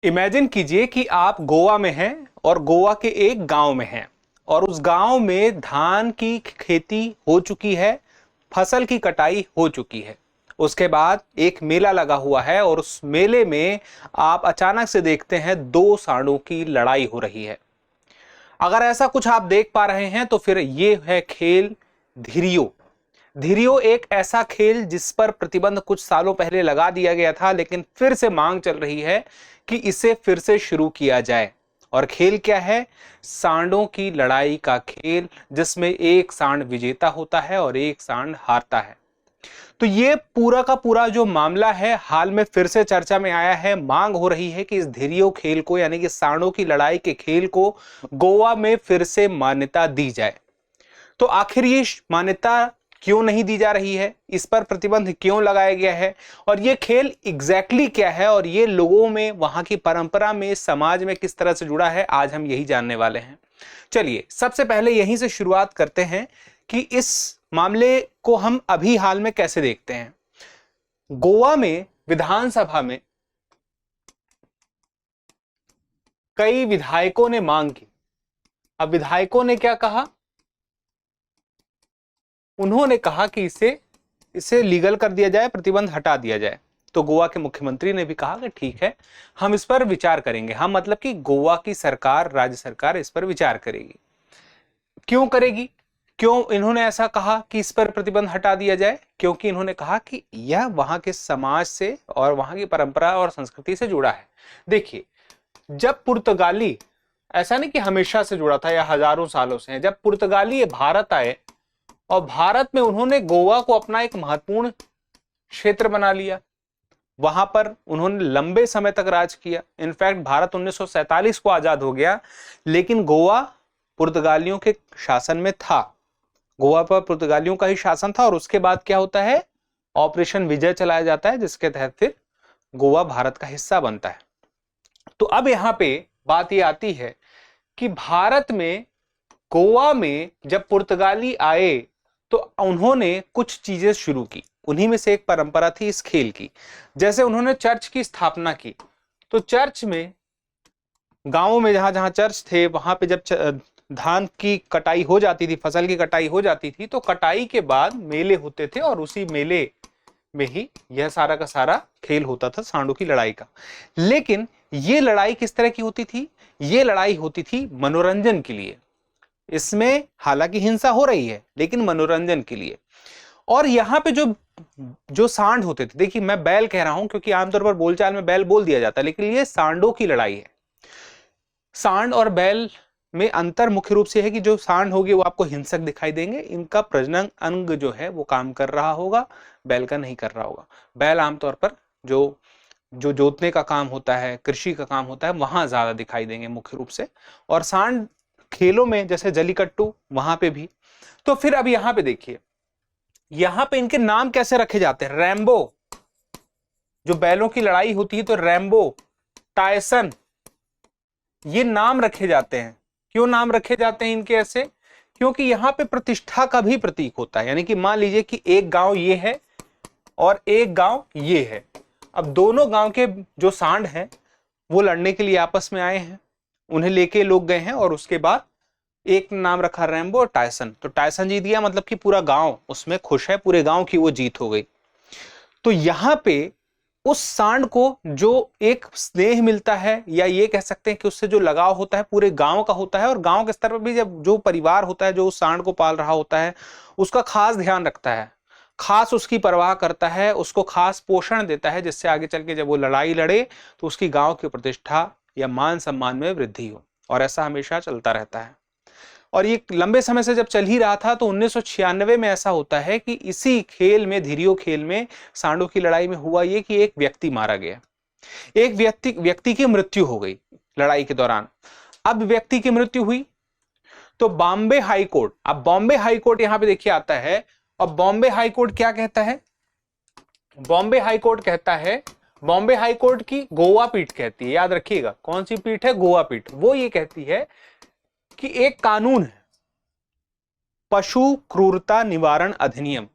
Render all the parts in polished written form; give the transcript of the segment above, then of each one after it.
Imagine कीजिए कि आप गोवा में हैं और गोवा के एक गांव में हैं और उस गांव में धान की खेती हो चुकी है, फसल की कटाई हो चुकी है। उसके बाद एक मेला लगा हुआ है और उस मेले में आप अचानक से देखते हैं दो सांडों की लड़ाई हो रही है। अगर ऐसा कुछ आप देख पा रहे हैं तो फिर ये है खेल धिरियो। धिरियो एक ऐसा खेल जिस पर प्रतिबंध कुछ सालों पहले लगा दिया गया था, लेकिन फिर से मांग चल रही है कि इसे फिर से शुरू किया जाए। और खेल क्या है? सांडों की लड़ाई का खेल, जिसमें एक सांड विजेता होता है और एक सांड हारता है। तो ये पूरा का पूरा जो मामला है हाल में फिर से चर्चा में आया है। मांग हो रही है कि इस धिरियो खेल को, यानी कि सांडों की लड़ाई के खेल को गोवा में फिर से मान्यता दी जाए। तो आखिर ये मान्यता क्यों नहीं दी जा रही है, इस पर प्रतिबंध क्यों लगाया गया है, और ये खेल एग्जैक्टली क्या है, और ये लोगों में, वहां की परंपरा में, समाज में किस तरह से जुड़ा है, आज हम यही जानने वाले हैं। चलिए सबसे पहले यहीं से शुरुआत करते हैं कि इस मामले को हम अभी हाल में कैसे देखते हैं। गोवा में विधानसभा में कई विधायकों ने मांग की। अब विधायकों ने क्या कहा? उन्होंने कहा कि इसे लीगल कर दिया जाए, प्रतिबंध हटा दिया जाए। तो गोवा के मुख्यमंत्री ने भी कहा कि ठीक है, हम इस पर विचार करेंगे। हम मतलब कि गोवा की सरकार, राज्य सरकार इस पर विचार करेगी। क्यों करेगी? क्यों इन्होंने ऐसा कहा कि इस पर प्रतिबंध हटा दिया जाए? क्योंकि इन्होंने कहा कि यह वहां के समाज से और वहां की परंपरा और संस्कृति से जुड़ा है। देखिए, जब पुर्तगाली, ऐसा नहीं कि हमेशा से जुड़ा था या हजारों सालों से है, जब पुर्तगाली भारत आए और भारत में उन्होंने गोवा को अपना एक महत्वपूर्ण क्षेत्र बना लिया, वहां पर उन्होंने लंबे समय तक राज किया। इनफैक्ट भारत 1947 को आजाद हो गया, लेकिन गोवा पुर्तगालियों के शासन में था। गोवा पर पुर्तगालियों का ही शासन था। और उसके बाद क्या होता है? ऑपरेशन विजय चलाया जाता है, जिसके तहत फिर गोवा भारत का हिस्सा बनता है। तो अब यहां पे बात यह आती है कि भारत में, गोवा में जब पुर्तगाली आए तो उन्होंने कुछ चीजें शुरू की। उन्हीं में से एक परंपरा थी इस खेल की। जैसे उन्होंने चर्च की स्थापना की। तो चर्च में, गांवों में जहां जहां चर्च थे, वहां पे जब धान की कटाई हो जाती थी, फसल की कटाई हो जाती थी, तो कटाई के बाद मेले होते थे और उसी मेले में ही यह सारा का सारा खेल होता था, सांडों की लड़ाई का। लेकिन ये लड़ाई किस तरह की होती थी? ये लड़ाई होती थी मनोरंजन के लिए। इसमें हालांकि हिंसा हो रही है, लेकिन मनोरंजन के लिए। और यहां पे जो जो सांड होते थे, देखिए मैं बैल कह रहा हूं क्योंकि आमतौर पर बोलचाल में बैल बोल दिया जाता है, लेकिन ये सांडों की लड़ाई है। सांड और बैल में अंतर मुख्य रूप से है कि जो सांड होगी वो आपको हिंसक दिखाई देंगे, इनका प्रजनन अंग जो है वो काम कर रहा होगा, बैल का नहीं कर रहा होगा। बैल आमतौर पर जो जो जोतने का काम होता है, कृषि का काम होता है, वहां ज्यादा दिखाई देंगे मुख्य रूप से। और सांड खेलों में, जैसे जलीकट्टू, वहां पे भी। तो फिर अब यहां पे देखिए, यहां पे इनके नाम कैसे रखे जाते हैं। रैम्बो, जो बैलों की लड़ाई होती है तो रैम्बो, टायसन, ये नाम रखे जाते हैं। क्यों नाम रखे जाते हैं इनके ऐसे? क्योंकि यहां पे प्रतिष्ठा का भी प्रतीक होता है। यानी कि मान लीजिए कि एक गांव ये है और एक गांव ये है। अब दोनों गांव के जो सांड हैं वो लड़ने के लिए आपस में आए हैं, उन्हें लेके लोग गए हैं, और उसके बाद एक नाम रखा रैम्बो और टायसन। तो टायसन जीत गया, मतलब कि पूरा गांव उसमें खुश है, पूरे गांव की वो जीत हो गई। तो यहां पे उस सांड को जो एक स्नेह मिलता है, या ये कह सकते हैं कि उससे जो लगाव होता है पूरे गांव का होता है, और गांव के स्तर पर भी जब जो परिवार होता है जो उस सांड को पाल रहा होता है, उसका खास ध्यान रखता है, खास उसकी परवाह करता है, उसको खास पोषण देता है, जिससे आगे चल के जब वो लड़ाई लड़े तो उसकी गांव की प्रतिष्ठा या मान सम्मान में वृद्धि हो। और ऐसा हमेशा चलता रहता है। और ये लंबे समय से जब चल ही रहा था, तो 1996 में ऐसा होता है कि इसी खेल में, धिरियो खेल में, सांडों की लड़ाई में हुआ ये कि एक व्यक्ति मारा गया। एक व्यक्ति की मृत्यु हो गई लड़ाई के दौरान। अब व्यक्ति की मृत्यु हुई तो बॉम्बे हाई कोर्ट, अब बॉम्बे हाई कोर्ट यहां पे देखिए आता है। और बॉम्बे हाई कोर्ट क्या कहता है? बॉम्बे हाई कोर्ट कहता है, बॉम्बे हाई कोर्ट की गोवा पीठ कहती है, याद रखिएगा कौन सी पीठ है? गोवा पीठ। वो ये कहती है कि एक कानून है, पशु क्रूरता निवारण अधिनियम।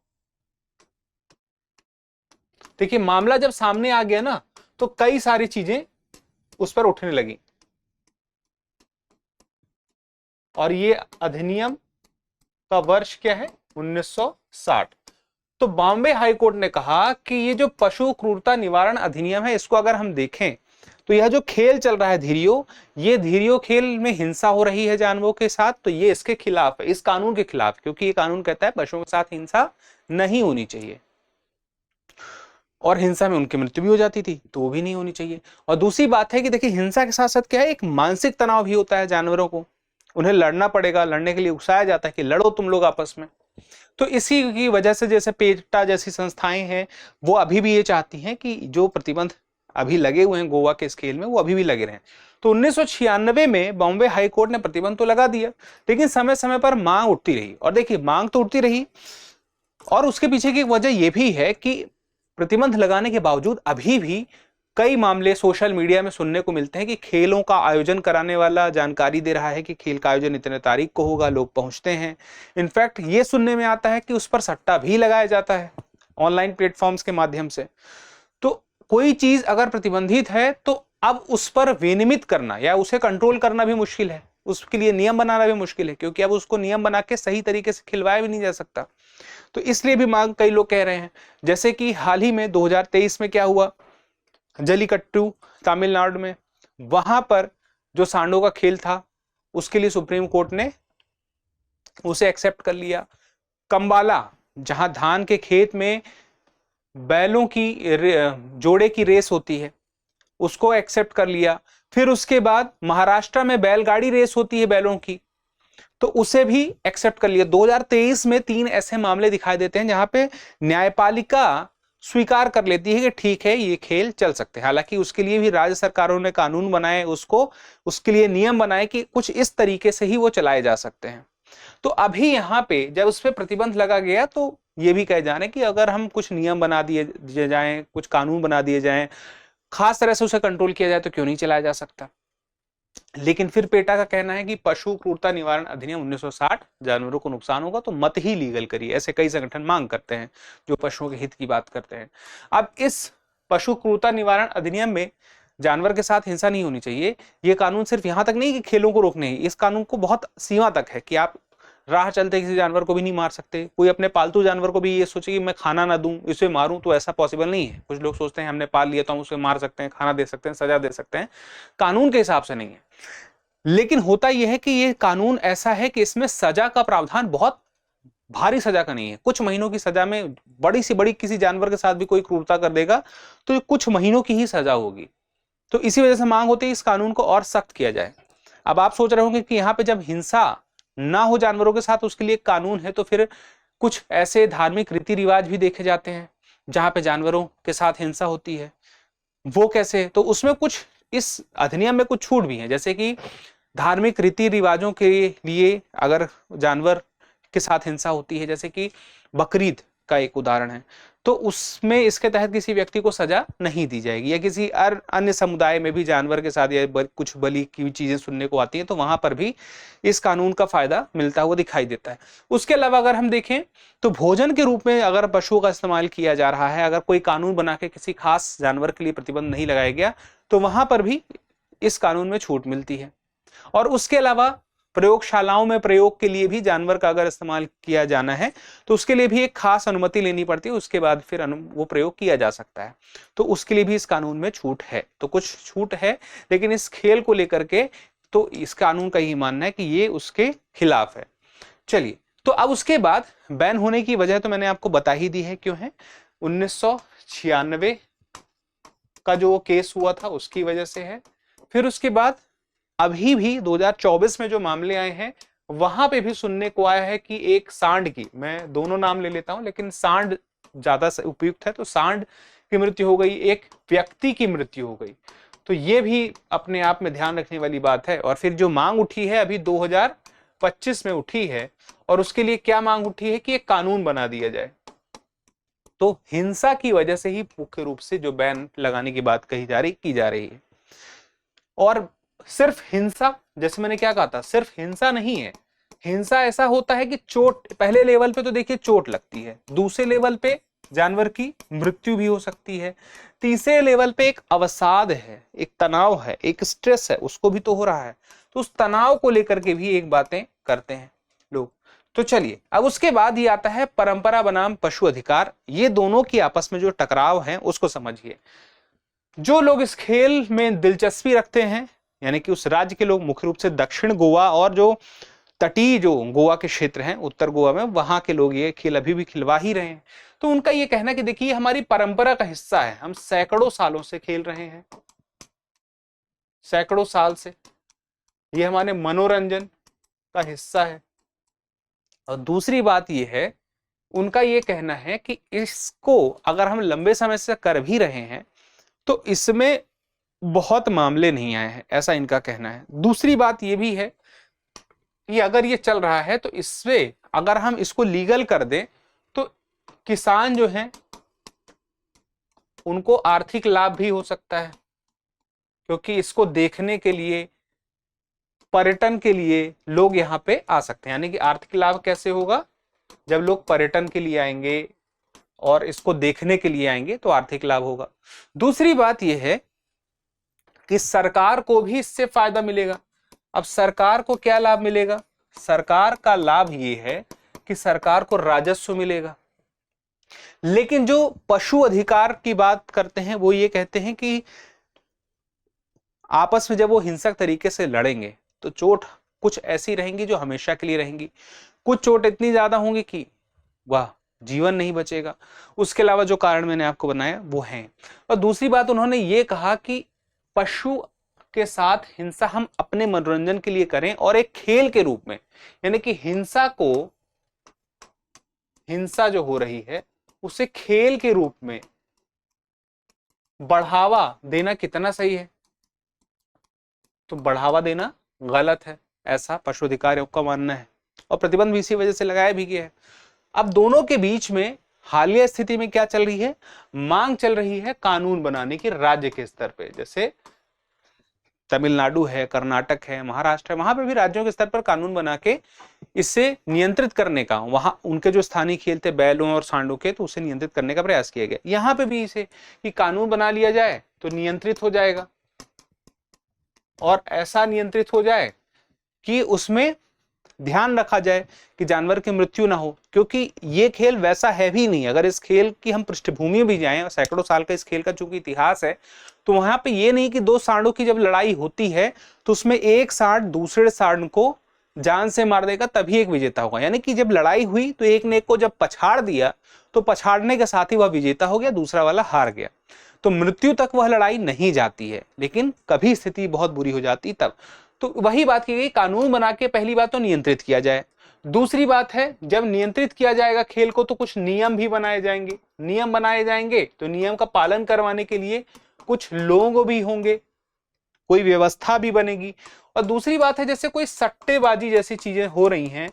देखिए मामला जब सामने आ गया ना, तो कई सारी चीजें उस पर उठने लगी। और ये अधिनियम का वर्ष क्या है? 1960। तो बॉम्बे हाई कोर्ट ने कहा कि ये जो पशु क्रूरता निवारण अधिनियम है, इसको अगर हम देखें तो यह जो खेल चल रहा है धीरियो, ये धीरियो खेल में हिंसा हो रही है जानवरों के साथ, तो ये इसके खिलाफ है, इस कानून के खिलाफ, क्योंकि ये कानून कहता है पशुओं के साथ हिंसा नहीं होनी चाहिए। और हिंसा में उनकी मृत्यु भी हो जाती थी, तो वो भी नहीं होनी चाहिए। और दूसरी बात है कि देखिए, हिंसा के साथ साथ क्या है, एक मानसिक तनाव भी होता है जानवरों को, उन्हें लड़ना पड़ेगा, लड़ने के लिए उकसाया जाता है कि लड़ो तुम लोग आपस में। तो इसी की वजह से जैसे पेटा जैसी संस्थाएं हैं, वो अभी भी ये चाहती हैं कि जो प्रतिबंध अभी लगे हुए हैं गोवा के स्केल में, वो अभी भी लगे रहें। तो 1996 में बॉम्बे हाई कोर्ट ने प्रतिबंध तो लगा दिया, लेकिन समय समय पर मांग उठती रही। और देखिए, मांग तो उठती रही, और उसके पीछे की वजह यह भी है कि प्रतिबंध लगाने के बावजूद अभी भी कई मामले सोशल मीडिया में सुनने को मिलते हैं कि खेलों का आयोजन कराने वाला जानकारी दे रहा है कि खेल का आयोजन इतने तारीख को होगा, लोग पहुंचते हैं। इनफैक्ट ये सुनने में आता है कि उस पर सट्टा भी लगाया जाता है ऑनलाइन प्लेटफॉर्म्स के माध्यम से। तो कोई चीज अगर प्रतिबंधित है तो अब उस पर विनियमित करना या उसे कंट्रोल करना भी मुश्किल है, उसके लिए नियम बनाना भी मुश्किल है, क्योंकि अब उसको नियम बना के सही तरीके से खिलवाया भी नहीं जा सकता। तो इसलिए भी मांग कई लोग कह रहे हैं, जैसे कि हाल ही में 2023 में क्या हुआ, जलीकट्टू तमिलनाडु में, वहां पर जो सांडों का खेल था उसके लिए सुप्रीम कोर्ट ने उसे एक्सेप्ट कर लिया। कंबाला, जहां धान के खेत में बैलों की जोड़े की रेस होती है, उसको एक्सेप्ट कर लिया। फिर उसके बाद महाराष्ट्र में बैलगाड़ी रेस होती है बैलों की, तो उसे भी एक्सेप्ट कर लिया। 2023 में 3 ऐसे मामले दिखाई देते हैं जहां पे न्यायपालिका स्वीकार कर लेती है कि ठीक है, ये खेल चल सकते हैं। हालांकि उसके लिए भी राज्य सरकारों ने कानून बनाए, उसके लिए नियम बनाए कि कुछ इस तरीके से ही वो चलाए जा सकते हैं। तो अभी यहाँ पे जब उस पर प्रतिबंध लगा गया, तो ये भी कहे जा रहे हैं कि अगर हम कुछ नियम बना दिए जाएं, कुछ कानून बना दिए जाएं, खास तरह से उसे कंट्रोल किया जाए, तो क्यों नहीं चलाया जा सकता। लेकिन फिर पेटा का कहना है कि पशु क्रूरता निवारण अधिनियम 1960, जानवरों को नुकसान होगा तो मत ही लीगल करिए, ऐसे कई संगठन मांग करते हैं जो पशुओं के हित की बात करते हैं। अब इस पशु क्रूरता निवारण अधिनियम में जानवर के साथ हिंसा नहीं होनी चाहिए, ये कानून सिर्फ यहां तक नहीं कि खेलों को रोकने ही, इस कानून को बहुत सीमा तक है कि आप राह चलते किसी जानवर को भी नहीं मार सकते। कोई अपने पालतू जानवर को भी ये सोचे कि मैं खाना ना दूं, इसे मारूं, तो ऐसा पॉसिबल नहीं है। कुछ लोग सोचते हैं हमने पाल लिया तो हम उसे मार सकते हैं, खाना दे सकते हैं, सजा दे सकते हैं, कानून के हिसाब से नहीं है। लेकिन होता यह है कि ये कानून ऐसा है कि इसमें सजा का प्रावधान बहुत भारी सजा का नहीं है। कुछ महीनों की सजा में, बड़ी से बड़ी किसी जानवर के साथ भी कोई क्रूरता कर देगा तो ये कुछ महीनों की ही सजा होगी। तो इसी वजह से मांग होती है इस कानून को और सख्त किया जाए। अब आप सोच रहे होंगे कि यहाँ पे जब हिंसा ना हो जानवरों के साथ, उसके लिए कानून है, तो फिर कुछ ऐसे धार्मिक रीति रिवाज भी देखे जाते हैं जहां पे जानवरों के साथ हिंसा होती है, वो कैसे? तो उसमें कुछ इस अधिनियम में कुछ छूट भी है, जैसे कि धार्मिक रीति रिवाजों के लिए अगर जानवर के साथ हिंसा होती है, जैसे कि बकरीद का एक उदाहरण है, तो उसमें इसके तहत किसी व्यक्ति को सजा नहीं दी जाएगी। या किसी अन्य समुदाय में भी जानवर के साथ या कुछ बलि की चीजें सुनने को आती हैं, तो वहां पर भी इस कानून का फायदा मिलता हुआ दिखाई देता है। उसके अलावा अगर हम देखें तो भोजन के रूप में अगर पशुओं का इस्तेमाल किया जा रहा है, अगर कोई कानून बना के किसी खास जानवर के लिए प्रतिबंध नहीं लगाया गया, तो वहां पर भी इस कानून में छूट मिलती है। और उसके अलावा प्रयोगशालाओं में प्रयोग के लिए भी जानवर का अगर इस्तेमाल किया जाना है, तो उसके लिए भी एक खास अनुमति लेनी पड़ती है, उसके बाद फिर वो प्रयोग किया जा सकता है। तो उसके लिए भी इस कानून में छूट है। तो कुछ छूट है, लेकिन इस खेल को लेकर के तो इस कानून का ही मानना है कि ये उसके खिलाफ है। चलिए, तो अब उसके बाद बैन होने की वजह तो मैंने आपको बता ही दी है क्यों है। 1996 का जो केस हुआ था उसकी वजह से है। फिर उसके बाद अभी भी 2024 में जो मामले आए हैं, वहां पे भी सुनने को आया है कि एक सांड की, मैं दोनों नाम ले लेता हूं लेकिन सांड ज्यादा उपयुक्त है, तो सांड की मृत्यु हो गई, एक व्यक्ति की मृत्यु हो गई। तो ये भी अपने आप में ध्यान रखने वाली बात है। और फिर जो मांग उठी है अभी 2025 में उठी है, और उसके लिए क्या मांग उठी है कि एक कानून बना दिया जाए। तो हिंसा की वजह से ही मुख्य रूप से जो बैन लगाने की बात की जा रही है। और सिर्फ हिंसा, जैसे मैंने क्या कहा था, सिर्फ हिंसा नहीं है। हिंसा ऐसा होता है कि चोट, पहले लेवल पे तो देखिए चोट लगती है, दूसरे लेवल पे जानवर की मृत्यु भी हो सकती है। तीसरे लेवल पे एक अवसाद है, एक तनाव है, एक स्ट्रेस है, उसको भी तो हो रहा है। तो उस तनाव को लेकर के भी एक बातें करते हैं लोग। तो चलिए अब उसके बाद ही आता है परंपरा बनाम पशु अधिकार। ये दोनों की आपस में जो टकराव है उसको समझिए। जो लोग इस खेल में दिलचस्पी रखते हैं, यानी कि उस राज्य के लोग, मुख्य रूप से दक्षिण गोवा और जो तटीय जो गोवा के क्षेत्र हैं, उत्तर गोवा में, वहां के लोग ये खेल अभी भी खिलवा ही रहे हैं। तो उनका ये कहना है कि देखिए हमारी परंपरा का हिस्सा है, हम सैकड़ों सालों से खेल रहे हैं, सैकड़ों साल से ये हमारे मनोरंजन का हिस्सा है। और दूसरी बात ये है, उनका ये कहना है कि इसको अगर हम लंबे समय से कर भी रहे हैं तो इसमें बहुत मामले नहीं आए हैं, ऐसा इनका कहना है। दूसरी बात ये भी है कि अगर ये चल रहा है तो इससे अगर हम इसको लीगल कर दें तो किसान जो हैं उनको आर्थिक लाभ भी हो सकता है, क्योंकि इसको देखने के लिए, पर्यटन के लिए लोग यहाँ पे आ सकते हैं। यानी कि आर्थिक लाभ कैसे होगा? जब लोग पर्यटन के लिए आएंगे और इसको देखने के लिए आएंगे तो आर्थिक लाभ होगा। दूसरी बात यह है कि सरकार को भी इससे फायदा मिलेगा। अब सरकार को क्या लाभ मिलेगा? सरकार का लाभ ये है कि सरकार को राजस्व मिलेगा। लेकिन जो पशु अधिकार की बात करते हैं वो ये कहते हैं कि आपस में जब वो हिंसक तरीके से लड़ेंगे तो चोट कुछ ऐसी रहेंगी जो हमेशा के लिए रहेंगी, कुछ चोट इतनी ज्यादा होंगी कि वाह जीवन नहीं बचेगा। उसके अलावा जो कारण मैंने आपको बनाया वो है। और दूसरी बात उन्होंने ये कहा कि पशु के साथ हिंसा हम अपने मनोरंजन के लिए करें और एक खेल के रूप में, यानी कि हिंसा जो हो रही है उसे खेल के रूप में बढ़ावा देना कितना सही है? तो बढ़ावा देना गलत है, ऐसा पशु अधिकार आयोग का मानना है और प्रतिबंध भी इसी वजह से लगाया भी गया है। अब दोनों के बीच में हालिया स्थिति में क्या चल रही है? मांग चल रही है कानून बनाने की राज्य के स्तर पे। जैसे तमिलनाडु है, कर्नाटक है, महाराष्ट्र है, वहां पे भी राज्यों के स्तर पर कानून बना के इसे नियंत्रित करने का, वहां उनके जो स्थानीय खेल थे बैलों और सांडों के, तो उसे नियंत्रित करने का प्रयास किया गया। यहाँ पे भी इसे कि कानून बना लिया जाए तो नियंत्रित हो जाएगा और ऐसा नियंत्रित हो जाए कि उसमें ध्यान रखा जाए कि जानवर की मृत्यु ना हो, क्योंकि ये खेल वैसा है भी नहीं। अगर इस खेल की हम पृष्ठभूमि भी जाएं, सैकड़ों साल का इस खेल का चूंकि इतिहास है, तो वहां पे ये नहीं कि दो सांडों की जब लड़ाई होती है तो उसमें एक सांड दूसरे सांड को जान से मार देगा तभी एक विजेता होगा। यानी कि जब लड़ाई हुई तो एक ने एक को जब पछाड़ दिया तो पछाड़ने के साथ ही वह विजेता हो गया, दूसरा वाला हार गया। तो मृत्यु तक वह लड़ाई नहीं जाती है, लेकिन कभी स्थिति बहुत बुरी हो जाती तब। तो वही बात की गई, कानून बना के पहली बात तो नियंत्रित किया जाए। दूसरी बात है जब नियंत्रित किया जाएगा खेल को तो कुछ नियम भी बनाए जाएंगे। नियम बनाए जाएंगे तो नियम का पालन करवाने के लिए कुछ लोग भी होंगे, कोई व्यवस्था भी बनेगी। और दूसरी बात है जैसे कोई सट्टेबाजी जैसी चीजें हो रही हैं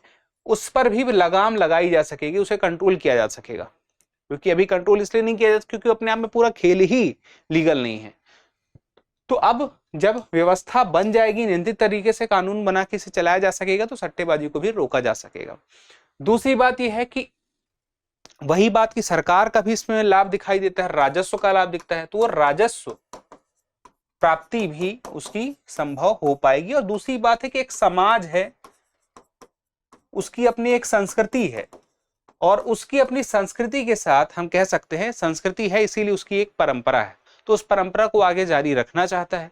उस पर भी लगाम लगाई जा सकेगी, उसे कंट्रोल किया जा सकेगा। क्योंकि अभी कंट्रोल इसलिए नहीं किया जाता क्योंकि अपने आप में पूरा खेल ही लीगल नहीं है। तो अब जब व्यवस्था बन जाएगी, नियंत्रित तरीके से कानून बना के इसे चलाया जा सकेगा तो सट्टेबाजी को भी रोका जा सकेगा। दूसरी बात यह है कि वही बात की सरकार का भी इसमें लाभ दिखाई देता है, राजस्व का लाभ दिखता है, तो वो राजस्व प्राप्ति भी उसकी संभव हो पाएगी। और दूसरी बात है कि एक समाज है, उसकी अपनी एक संस्कृति है और उसकी अपनी संस्कृति के साथ हम कह सकते हैं संस्कृति है इसीलिए उसकी एक परंपरा है, तो उस परंपरा को आगे जारी रखना चाहता है।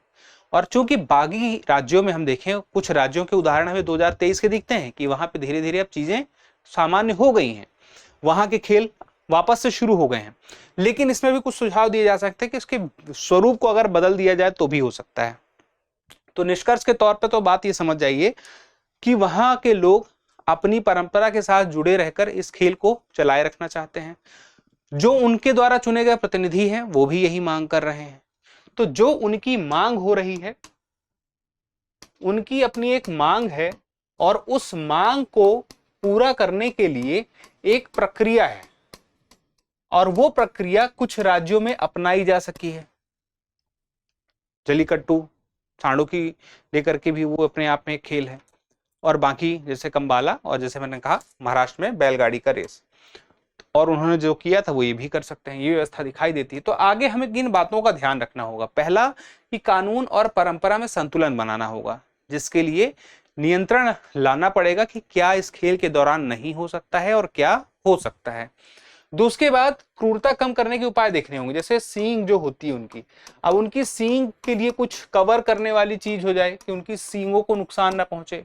और चूंकि बाकी राज्यों में हम देखें, कुछ राज्यों के उदाहरण हमें 2023 के दिखते हैं कि वहां पे धीरे धीरे अब चीजें सामान्य हो गई हैं, वहां के खेल वापस से शुरू हो गए हैं। लेकिन इसमें भी कुछ सुझाव दिए जा सकते हैं कि उसके स्वरूप को अगर बदल दिया जाए तो भी हो सकता है। तो निष्कर्ष के तौर पर तो बात ये समझ जाइए कि वहां के लोग अपनी परंपरा के साथ जुड़े रहकर इस खेल को चलाए रखना चाहते हैं। जो उनके द्वारा चुने गए प्रतिनिधि हैं वो भी यही मांग कर रहे हैं। तो जो उनकी मांग हो रही है, उनकी अपनी एक मांग है और उस मांग को पूरा करने के लिए एक प्रक्रिया है और वो प्रक्रिया कुछ राज्यों में अपनाई जा सकी है। जलीकट्टू सांडों की लेकर के भी वो अपने आप में एक खेल है, और बाकी जैसे कंबाला और जैसे मैंने कहा महाराष्ट्र में बैलगाड़ी का रेस। और उन्होंने जो किया था वो ये भी कर सकते हैं, ये व्यवस्था दिखाई देती है। तो आगे हमें किन बातों का ध्यान रखना होगा? पहला कि कानून और परंपरा में संतुलन बनाना होगा, जिसके लिए नियंत्रण लाना पड़ेगा कि क्या इस खेल के दौरान नहीं हो सकता है और क्या हो सकता है। दूसरे बाद क्रूरता कम करने के उपाय देखने होंगे, जैसे सींग जो होती है उनकी, अब उनकी सींग के लिए कुछ कवर करने वाली चीज हो जाए कि उनकी सींगों को नुकसान ना पहुंचे,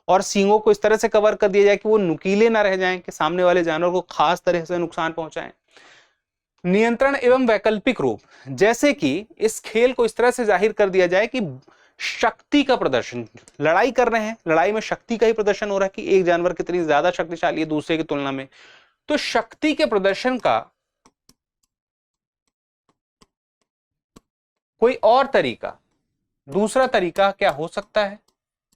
और सींगों को इस तरह से कवर कर दिया जाए कि वो नुकीले ना रह जाएं कि सामने वाले जानवर को खास तरह से नुकसान पहुंचाएं। नियंत्रण एवं वैकल्पिक रूप, जैसे कि इस खेल को इस तरह से जाहिर कर दिया जाए कि शक्ति का प्रदर्शन, लड़ाई कर रहे हैं, लड़ाई में शक्ति का ही प्रदर्शन हो रहा है कि एक जानवर कितनी ज्यादा शक्तिशाली है दूसरे की तुलना में, तो शक्ति के प्रदर्शन का कोई और तरीका, दूसरा तरीका क्या हो सकता है,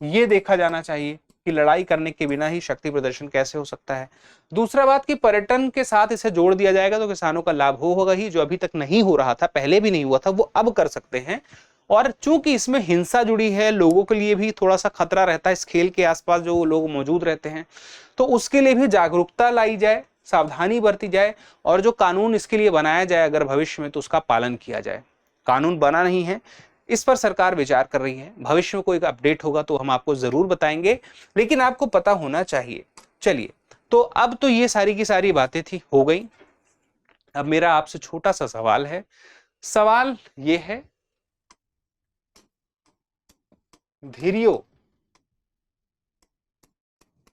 ये देखा जाना चाहिए कि लड़ाई करने के बिना ही शक्ति प्रदर्शन कैसे हो सकता है। दूसरा बात कि पर्यटन के साथ इसे जोड़ दिया जाएगा तो किसानों का लाभ होगा ही, जो अभी तक नहीं हो रहा था, पहले भी नहीं हुआ था, वो अब कर सकते हैं। और चूंकि इसमें हिंसा जुड़ी है, लोगों के लिए भी थोड़ा सा खतरा रहता है इस खेल के आसपास जो लोग मौजूद रहते हैं, तो उसके लिए भी जागरूकता लाई जाए, सावधानी बरती जाए, और जो कानून इसके लिए बनाया जाए अगर भविष्य में, तो उसका पालन किया जाए। कानून बना नहीं है, इस पर सरकार विचार कर रही है, भविष्य में कोई अपडेट होगा तो हम आपको जरूर बताएंगे, लेकिन आपको पता होना चाहिए। चलिए, तो अब तो ये सारी की सारी बातें थी, हो गई। अब मेरा आपसे छोटा सा सवाल है, सवाल ये है, धीरियो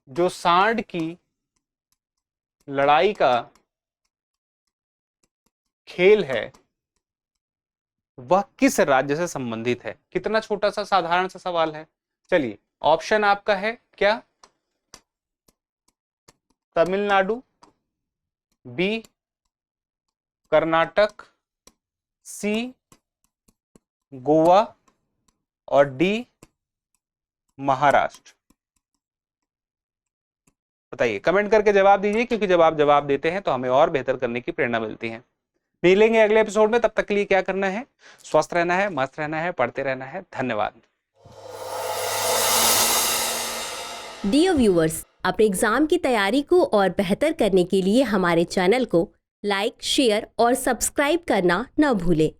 जो सांड की लड़ाई का खेल है वह किस राज्य से संबंधित है? कितना छोटा सा साधारण सा सवाल है। चलिए, ऑप्शन आपका है क्या? तमिलनाडु, बी कर्नाटक, सी गोवा और डी महाराष्ट्र। बताइए, कमेंट करके जवाब दीजिए, क्योंकि जब आप जवाब देते हैं तो हमें और बेहतर करने की प्रेरणा मिलती है। मिलेंगे अगले एपिसोड में, तब तक के लिए क्या करना है? स्वस्थ रहना है, मस्त रहना है, पढ़ते रहना है। धन्यवाद। डियर व्यूअर्स, अपने एग्जाम की तैयारी को और बेहतर करने के लिए हमारे चैनल को लाइक, शेयर और सब्सक्राइब करना न भूलें।